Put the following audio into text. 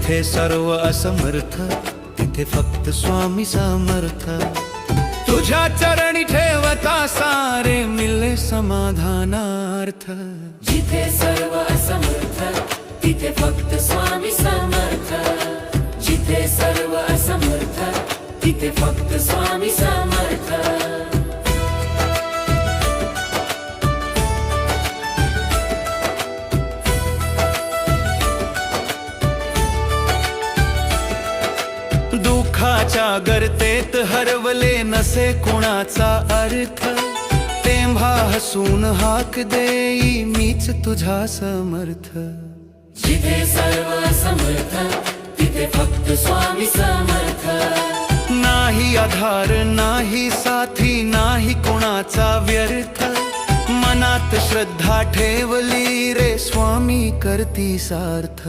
जिथे सर्व असमर्थ तिथे फक्त स्वामी समर्थ। तुझ्या चरणी ठेवता सारे मिले समाधानार्थ। जिथे सर्व असमर्थ तिथे फक्त स्वामी समर्थ। जिथे सर्व असमर्थ तिथे फक्त स्वामी समर्थ। दुःखाच्या गर्तेत हरवले नसे कुणाचा अर्थ, तेव्हा हसून हाक देई मीच तुझा समर्थ। जिथे सर्व समर्थ तिथे फक्त स्वामी समर्थ। नाही आधार नाही साथी नाही कोणाचा व्यर्थ, मनात श्रद्धा ठेवली रे स्वामी करती सार्थ।